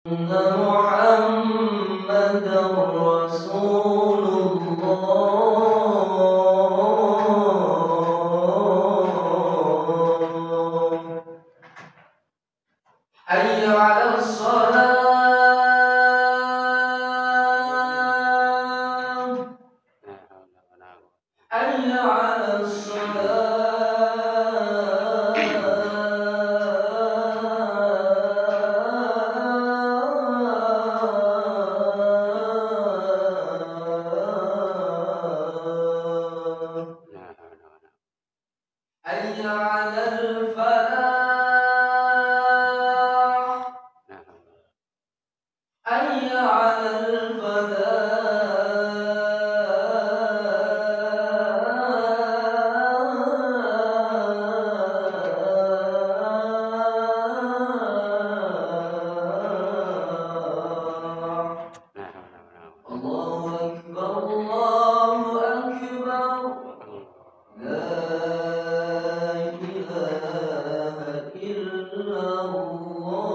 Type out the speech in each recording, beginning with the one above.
محمدا رسول الله حي على الصلاة حي على حي على الفلاح حي على الفلاح الله أكبر الله أكبر لا إله إلا الله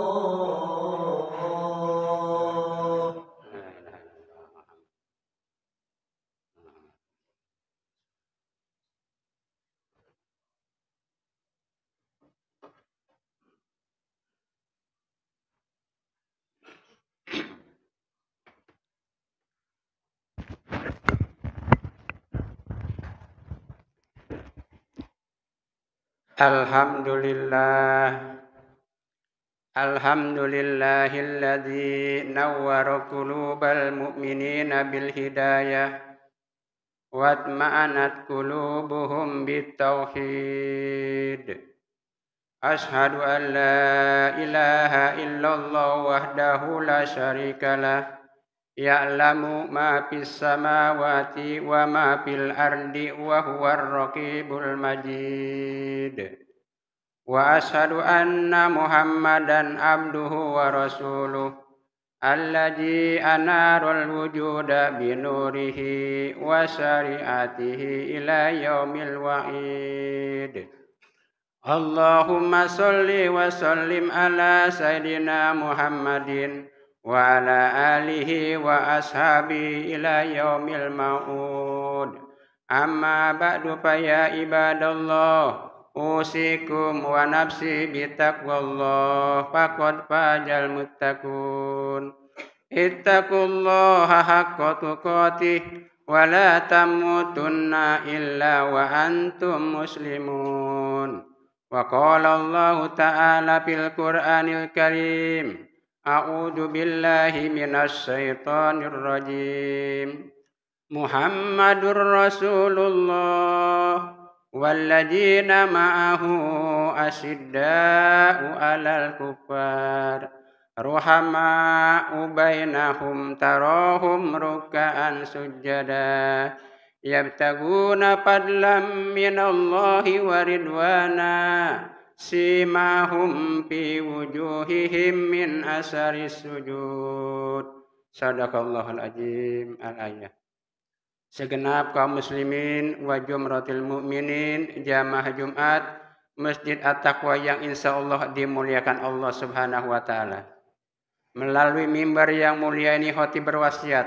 Alhamdulillahilladzi nawwara qulubal mu'minina bil hidayah watma'anat qulubuhum bitauhid. Ashhadu an la ilaha illallah wahdahu la syarikalah ya'lamu ma fis samawati wa ma fil ardi wa huwar raqibul majid. Wa ashhadu anna Muhammadan abduhu wa rasuluh alladzi anarul wujuda binurihi wa syariatihi ila yaumil wa'id. Allahumma sholli wa sallim ala sayyidina Muhammadin wa ala alihi wa ashabihi ila yaumil ma'ud. Amma ba'du fa ya ibadallah usikum wa nafsi bitaqwallah faqad fajal muttaqun. Ittaqullaha haqqa tuqatih wa la tamutunna illa wa antum muslimun. Wa qala Allah ta'ala fil Qur'anil Karim a'udzu billahi minasy syaithanir rajim. Muhammadur Rasulullah walladzina ma'ahu asyidda'u 'alal kuffar ruhama'u bainahum tarahum ruk'an sujada yabtaguna fadlan minallahi wa ridwana simahum fi wujuhihim min asaris sujud. Sadaqallahul azim. Al-ayah. Segenap kaum muslimin wa jumratil mu'minin jamaah Jumat Masjid At-Taqwa yang insyaallah dimuliakan Allah Subhanahu wa taala. Melalui mimbar yang mulia ini khotib berwasiat,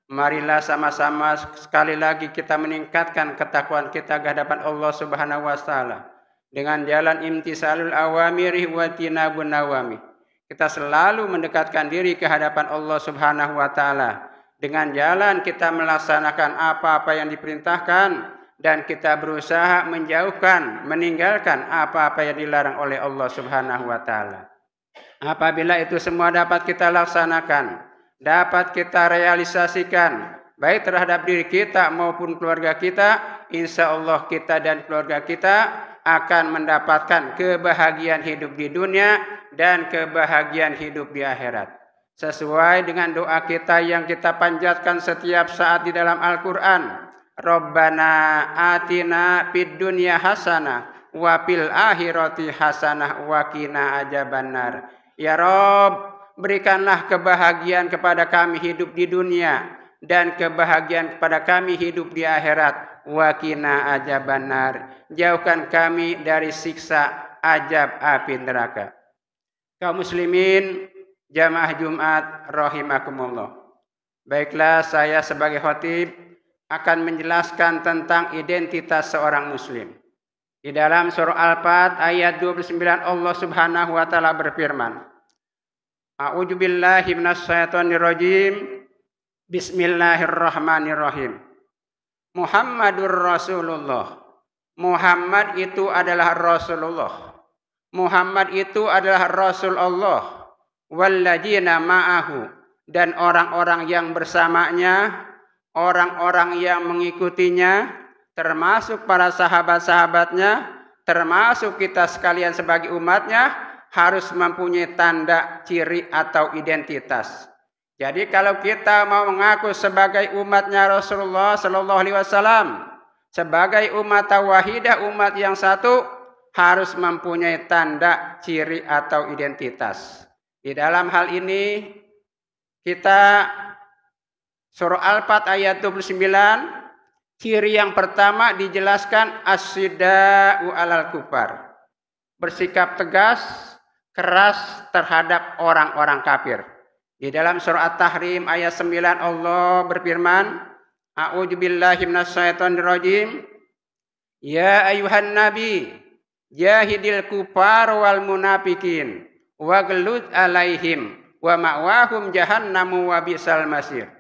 marilah sama-sama sekali lagi kita meningkatkan ketakwaan kita ke hadapan Allah Subhanahu wa taala dengan jalan imtisalul awamiri wa tinabun nawami. Kita selalu mendekatkan diri ke hadapan Allah Subhanahu wa taala dengan jalan kita melaksanakan apa-apa yang diperintahkan dan kita berusaha meninggalkan apa-apa yang dilarang oleh Allah Subhanahu wa taala. Apabila itu semua dapat kita laksanakan, dapat kita realisasikan baik terhadap diri kita maupun keluarga kita, insyaallah kita dan keluarga kita akan mendapatkan kebahagiaan hidup di dunia dan kebahagiaan hidup di akhirat. Sesuai dengan doa kita yang kita panjatkan setiap saat di dalam Al-Quran. Rabbana atina fid dunya hasanah wa fil akhirati hasanah wa qina adzabannar. Ya Rabb, berikanlah kebahagiaan kepada kami hidup di dunia dan kebahagiaan kepada kami hidup di akhirat. Wa qina adzabannar. Jauhkan kami dari siksa azab api neraka. Kaum muslimin, jamaah Jumat rahimakumullah. Baiklah, saya sebagai khatib akan menjelaskan tentang identitas seorang muslim. Di dalam surah Al-Fat ayat 29 Allah Subhanahu wa taala berfirman, A'udzu billahi minasyaitonir rajim. Bismillahirrahmanirrahim. Muhammadur Rasulullah. Muhammad itu adalah Rasulullah. Muhammad itu adalah Rasul Allah. Walladzina ma'ahu, dan orang-orang yang bersamanya, orang-orang yang mengikutinya, termasuk para sahabat-sahabatnya, termasuk kita sekalian sebagai umatnya, harus mempunyai tanda, ciri atau identitas. Jadi kalau kita mau mengaku sebagai umatnya Rasulullah Sallallahu Alaihi Wasallam, sebagai umat wahidah, umat yang satu, harus mempunyai tanda, ciri atau identitas. Di dalam hal ini kita surah Al-Fat ayat 29, ciri yang pertama dijelaskan as-sida'u alal kufar. Bersikap tegas, keras terhadap orang-orang kafir. Di dalam surah At-Tahrim ayat 9 Allah berfirman, A'udzu billahi minasyaitonir rajim. Ya ayuhan nabi, jahidil kufar wal munafikin waghluz alaihim wa ma'wahum jahannamu wa bisal masir.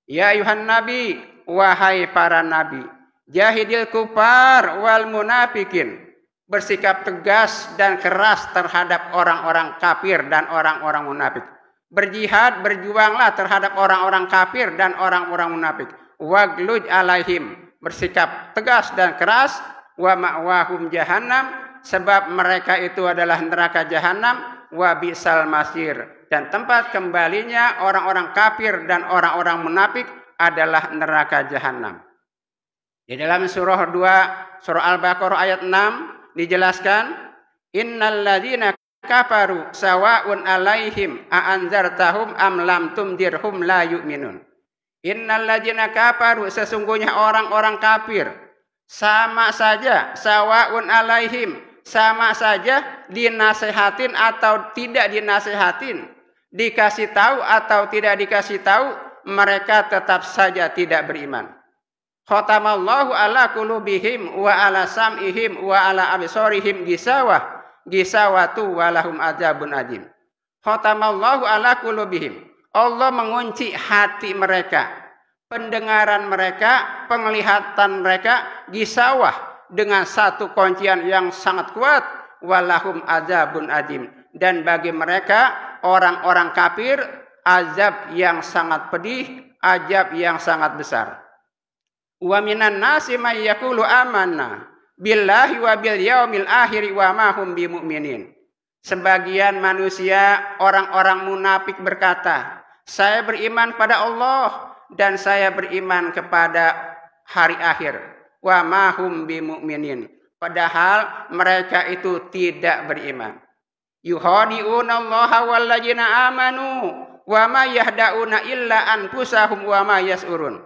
Ya ayuhan nabi, wahai para nabi, jahidil kufar wal munafikin, bersikap tegas dan keras terhadap orang-orang kafir dan orang-orang munafik. Berjihad, berjuanglah terhadap orang-orang kafir dan orang-orang munafik. Waghluz alaihim, bersikap tegas dan keras. Wa ma'wahum jahannam, sebab mereka itu adalah neraka jahanam. Wa bisal masir, dan tempat kembalinya orang-orang kafir dan orang-orang munafik adalah neraka jahanam. Di dalam surah 2, surah Al-Baqarah ayat 6 dijelaskan, Innal ladzina kafaru sawa'un alaihim a'anzartahum am lam tundirhum la yu'minun. Innal ladzina kafaru, sesungguhnya orang-orang kafir, sama saja, sawa'un alaihim, sama saja dinasehatin atau tidak dinasehatin, dikasih tahu atau tidak dikasih tahu, mereka tetap saja tidak beriman. Khatamallahu ala qulubihim wa ala sam'ihim wa ala absarihim gisawatu walahum adzabun adzim. Khatamallahu ala qulubihim, Allah mengunci hati mereka, pendengaran mereka, penglihatan mereka, gisawah, dengan satu kuncian yang sangat kuat, walahum adzabun adzim, dan bagi mereka orang-orang kafir azab yang sangat pedih, azab yang sangat besar. Wa minan nasi may yaqulu amanna billahi wa bil yaumil akhir wa ma hum bimu'minin. Sebagian manusia, orang-orang munafik berkata, saya beriman pada Allah dan saya beriman kepada hari akhir. Wa ma hum bimu'minin, padahal mereka itu tidak beriman. Yuhadi'una Allaha walladzina amanu wa ma yahda'una illa anfusahum wa ma yas'urun.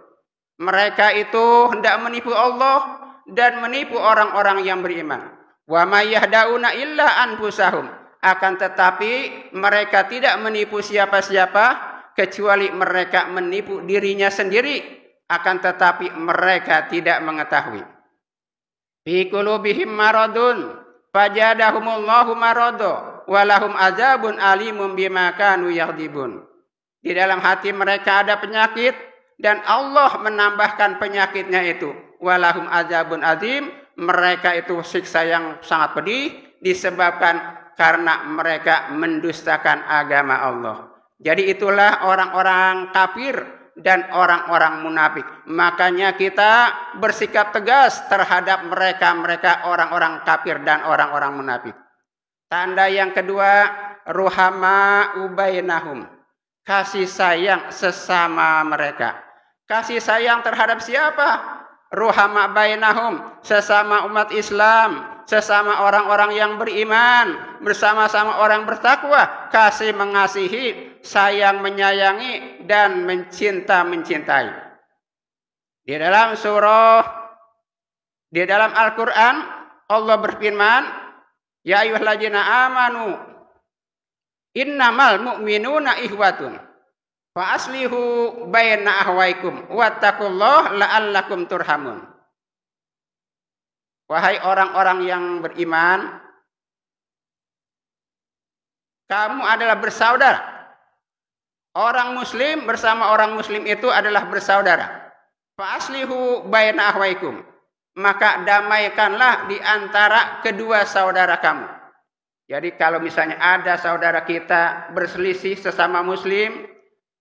Mereka itu hendak menipu Allah dan menipu orang-orang yang beriman. Wa ma yahda'una illa anfusahum, akan tetapi mereka tidak menipu siapa-siapa kecuali mereka menipu dirinya sendiri, akan tetapi mereka tidak mengetahui. Fi qulubihim maradun fajadahumullahu marado walahum azabun alimun bima kanu yakdzibun. Di dalam hati mereka ada penyakit dan Allah menambahkan penyakitnya itu. Walahum azabun azim, mereka itu siksa yang sangat pedih disebabkan karena mereka mendustakan agama Allah. Jadi itulah orang-orang kafir dan orang-orang munafik. Makanya kita bersikap tegas terhadap mereka orang-orang kafir dan orang-orang munafik. Tanda yang kedua, ruhama ubainahum, kasih sayang sesama mereka. Kasih sayang terhadap siapa? Ruhama bainahum, sesama umat Islam, sesama orang-orang yang beriman, bersama-sama orang bertakwa, kasih mengasihi, sayang menyayangi, dan mencintai. Di dalam Al-Quran, Allah berfirman, Ya ayyuhalladzina amanu Innamal mu'minuna ihwatun fa aslihu baina ahwaikum wattaqullaha la'allakum turhamun. Wahai orang-orang yang beriman, kamu adalah bersaudara. Orang muslim bersama orang muslim itu adalah bersaudara. Fa aslihu baina ahwaikum. Maka damaikanlah di antara kedua saudara kamu. Jadi kalau misalnya ada saudara kita berselisih sesama muslim,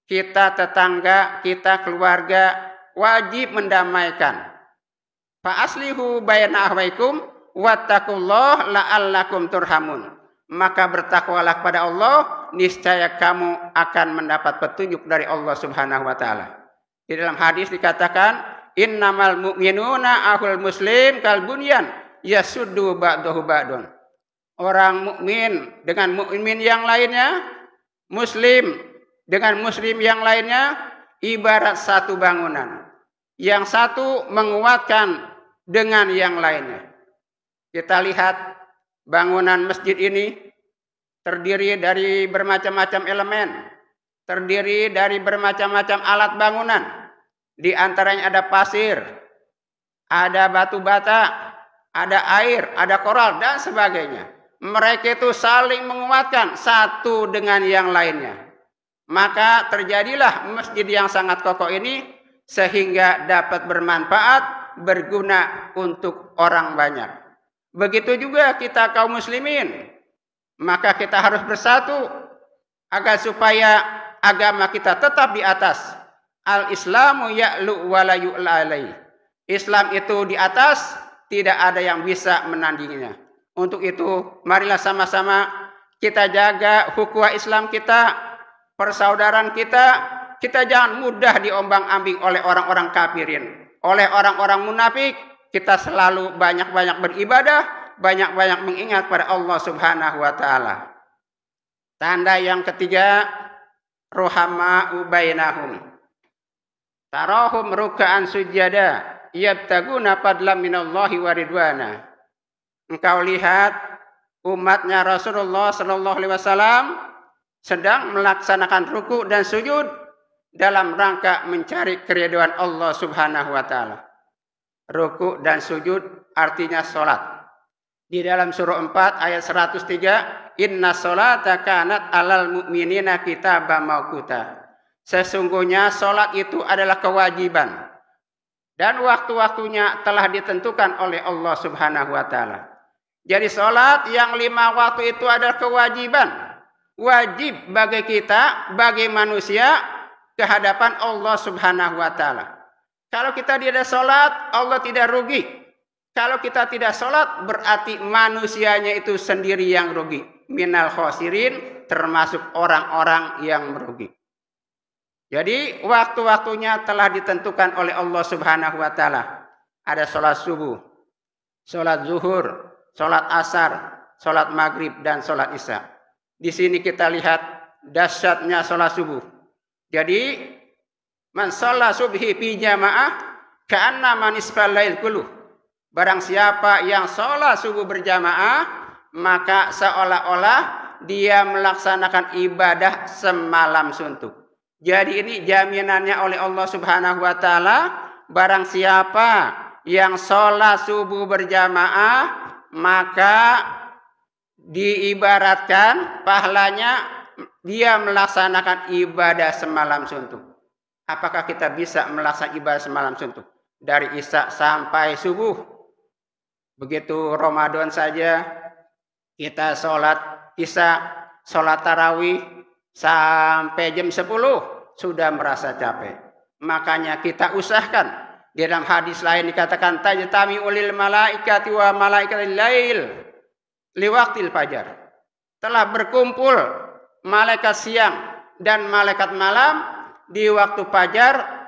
kita tetangga, kita keluarga wajib mendamaikan. Fa aslihu baina ahwaikum wattaqullaha la'allakum turhamun. Maka bertakwalah kepada Allah, niscaya kamu akan mendapat petunjuk dari Allah Subhanahu wa taala. Di dalam hadis dikatakan, innamal mu'minuna ahul muslim kal bunyan yasuddu ba'dahu ba'dun. Orang mukmin dengan mukmin yang lainnya, muslim dengan muslim yang lainnya ibarat satu bangunan. Yang satu menguatkan dengan yang lainnya. Kita lihat bangunan masjid ini terdiri dari bermacam-macam elemen, terdiri dari bermacam-macam alat bangunan. Di antaranya ada pasir, ada batu bata, ada air, ada koral dan sebagainya. Mereka itu saling menguatkan satu dengan yang lainnya. Maka terjadilah masjid yang sangat kokoh ini sehingga dapat bermanfaat, berguna untuk orang banyak. Begitu juga kita kaum muslimin. Maka kita harus bersatu agar supaya agama kita tetap di atas. Al-Islamu ya'lu wa la yu'la alaihi. Islam itu di atas, tidak ada yang bisa menandinginya. Untuk itu, marilah sama-sama kita jaga ukhuwah Islam kita, persaudaraan kita. Kita jangan mudah diombang-ambing oleh orang-orang kafirin, oleh orang-orang munafik. Kita selalu banyak-banyak beribadah, banyak-banyak mengingat pada Allah Subhanahu wa taala. Tanda yang ketiga, ruhama'u bainahum. Tarahum ruk'an sujada, yabtaguna fadlan minallahi wa ridwana. Engkau lihat umatnya Rasulullah sallallahu alaihi wasallam sedang melaksanakan ruku dan sujud dalam rangka mencari keridhaan Allah Subhanahu wa taala. Ruku dan sujud artinya salat. Di dalam surah 4 ayat 103, inna sholata kanat alal mu'minina kitaban mawquta. Sesungguhnya salat itu adalah kewajiban dan waktu-waktunya telah ditentukan oleh Allah Subhanahu wa taala. Jadi salat yang 5 waktu itu adalah kewajiban. Wajib bagi kita, bagi manusia ke hadapan Allah Subhanahu wa taala. Kalau kita tidak salat, Allah tidak rugi. Kalau kita tidak salat, berarti manusianya itu sendiri yang rugi. Minal khosirin, termasuk orang-orang yang merugi. Jadi waktu-waktunya telah ditentukan oleh Allah Subhanahu wa taala. Ada salat subuh, salat zuhur, salat asar, salat maghrib dan salat isya. Di sini kita lihat dahsyatnya salat subuh. Jadi man shalla subhi fi jamaah ka'anna man isfal lail kulluh. Barang siapa yang salat subuh berjamaah, maka seolah-olah dia melaksanakan ibadah semalam suntuk. Jadi ini jaminannya oleh Allah Subhanahu wa taala, barang siapa yang salat subuh berjamaah, maka diibaratkan pahalanya dia melaksanakan ibadah semalam suntuk. Apakah kita bisa melaksanakan ibadah semalam suntuk? Dari isya sampai subuh. Begitu Ramadan saja kita sholat isya, sholat tarawih sampai jam 10 sudah merasa capek. Makanya kita usahakan. Di dalam hadis lain dikatakan tajtami ulil malaikati wa malaikatil lail liwaqtil fajar. Telah berkumpul malaikat siang dan malaikat malam di waktu fajar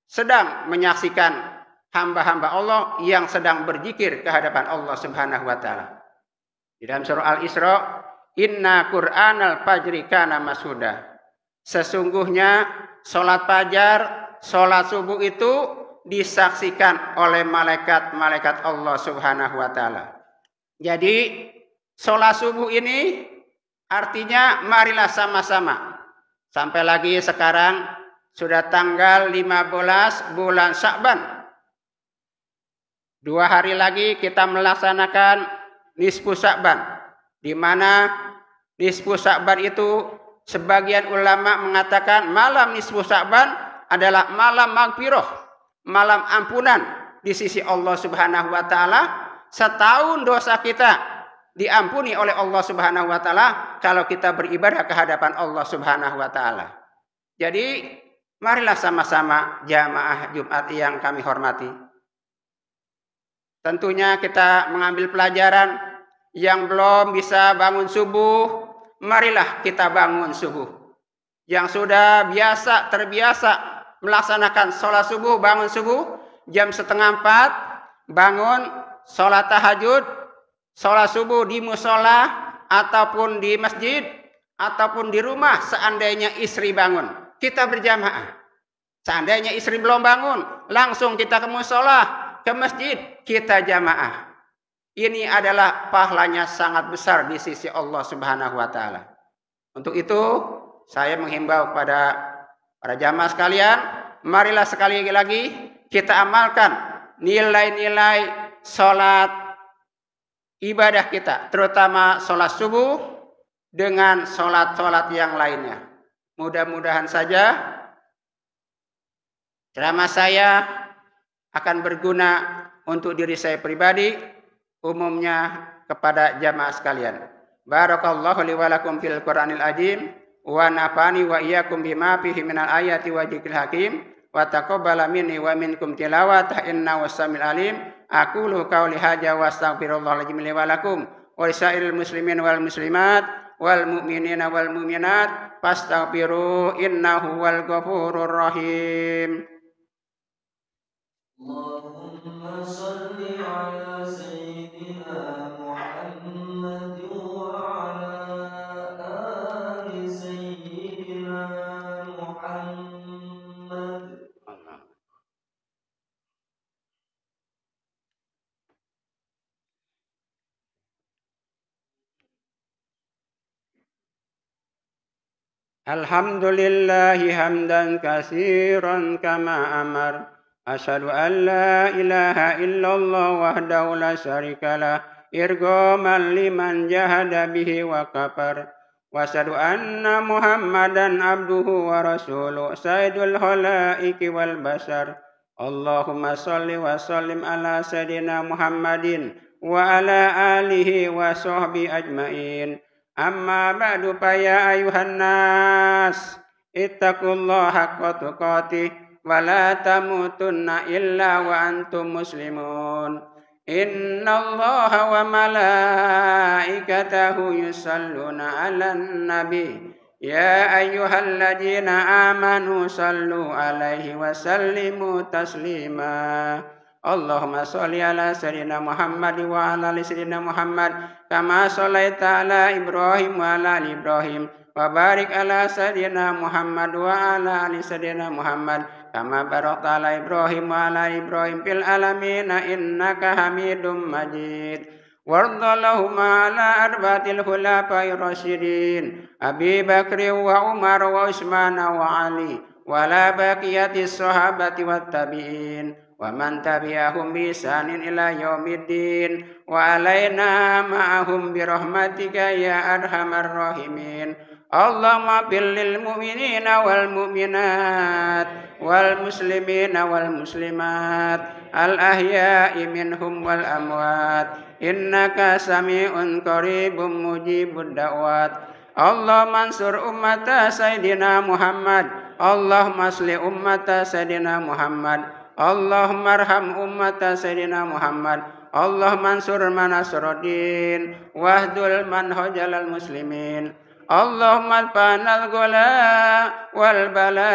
sedang menyaksikan hamba-hamba Allah yang sedang berzikir ke hadapan Allah Subhanahu wa taala. Di dalam surah Al-Isra, inna Qur'anal fajri kana mashuda. Sesungguhnya salat fajar, salat subuh itu disaksikan oleh malaikat-malaikat Allah Subhanahu wa taala. Jadi salat subuh ini Artinya marilah sama-sama. Sampai lagi sekarang sudah tanggal 15 bulan Sya'ban. 2 hari lagi kita melaksanakan nisfu Sya'ban, di mana nisfu Sya'ban itu sebagian ulama mengatakan malam nisfu Sya'ban adalah malam magfirah, malam ampunan di sisi Allah Subhanahu wa taala. Setahun dosa kita diampuni oleh Allah Subhanahu wa taala kalau kita beribadah ke hadapan Allah Subhanahu wa taala. Jadi marilah sama-sama jamaah Jumat yang kami hormati. Tentunya kita mengambil pelajaran, yang belum bisa bangun subuh, marilah kita bangun subuh. Yang sudah terbiasa melaksanakan sholat subuh, bangun subuh jam 3:30, bangun sholat tahajud, sholat subuh di musola ataupun di masjid ataupun di rumah. Seandainya istri bangun, kita berjamaah. Seandainya istri belum bangun, langsung kita ke musola, ke masjid, kita jamaah. Ini adalah pahalanya sangat besar di sisi Allah Subhanahu wa taala. Untuk itu, saya menghimbau kepada para jamaah sekalian, marilah sekali lagi kita amalkan nilai-nilai sholat ibadah kita, terutama sholat subuh dengan sholat-sholat yang lainnya. Mudah-mudahan saja ceramah saya akan berguna untuk diri saya pribadi, umumnya kepada jamaah sekalian. Barakallahu li wa lakum fil Qur'anil azim wa nafani wa iyyakum bima fihi minal ayati wa dzikril hakim wa taqabbala minni wa minkum tilawata innahu was-sami'ul alim. Aqulu qauli hadza wa astaghfirullahal azim li wa lakum wa lisairil muslimin wal muslimat wal mu'minina wal mu'minat fastaghfiru innahu wal ghafurur rahim. Allahumma salli ala sayyidina Muhammad wa ala ali sayyidina Muhammad. Alhamdulillahi hamdan katsiran kama amar. Asyhadu an la ilaha illallah wahdahu la syarikalah irghaman liman jahada bihi wa kafar. Wa asyhadu anna Muhammadan abduhu wa rasuluh sayyidul khalaiki wal bashar. Allahumma shalli wa sallim ala sayyidina Muhammadin wa ala alihi wa sahbihi ajmain. Amma ba'du fa ya ayuhan nas ittaqullaha haqqa tuqatih wa la tamutunna illa wa antum muslimun. Innallaha wa malaikatahu yusalluna 'alan nabi ya ayyuhalladzina amanu sallu 'alaihi wa sallimu taslima. Allahumma sholli ala sayyidina Muhammad wa ala ali sayyidina Muhammad kama shallaita ala Ibrahim wa ala ali Ibrahim wa barik ala sayyidina Muhammad wa ala ali sayyidina Muhammad kama barakta ala Ibrahim wa ala Ibrahim fil alamin innaka Hamidum Majid. Wardallahumma ala arba'atil khulafa'ir rasyidin Abi Bakr wa Umar wa Utsman wa Ali wa la baqiyatis sahabati wat tabi'in wa man tabi'ahum bi ihsanin ila yaumiddin wa alaina ma'ahum bi rahmatika ya arhamar rahimin. Allahumma bil lil mu'minina wal mu'minat wal muslimina wal muslimat al ahya'i minhum wal amwat innaka sami'un qaribun mujibud da'wat. Allahumma ansur ummata sayyidina Muhammad. Allahumma asli ummata sayyidina Muhammad. Allahumma arham ummata sayyidina Muhammad. Allahumma ansur man nasruddin wahdul man hajalal muslimin. Allahumma alfanal ghala wal bala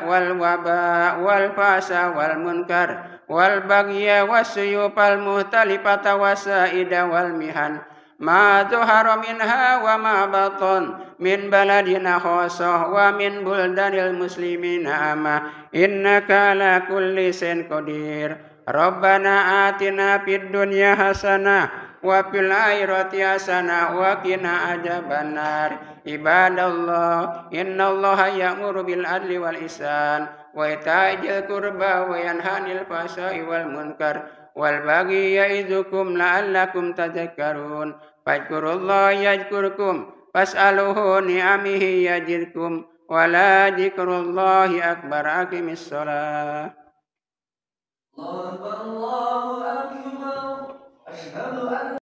wal waba wal fasa wal munkar wal bagya wasyufal muhtalifata wasaida wal mihan ma zuhara minha wa ma batan min baladina khasah wa min buldanil muslimina ama innaka ala kulli shay'in qadir. Rabbana atina fid dunya hasanah وفي الآخرة حسنة وقنا عذاب النار عباد الله إن الله يأمر بالعدل والإحسان وإيتاء ذي القربى وينهى عن الفحشاء والمنكر والبغي يعظكم لعلكم تذكرون فاذكروا الله يذكركم فاسألوه نعمه يزدكم ولا ذكر الله أكبر أقم الصلاة الله أكبر الله أكبر أشهد أن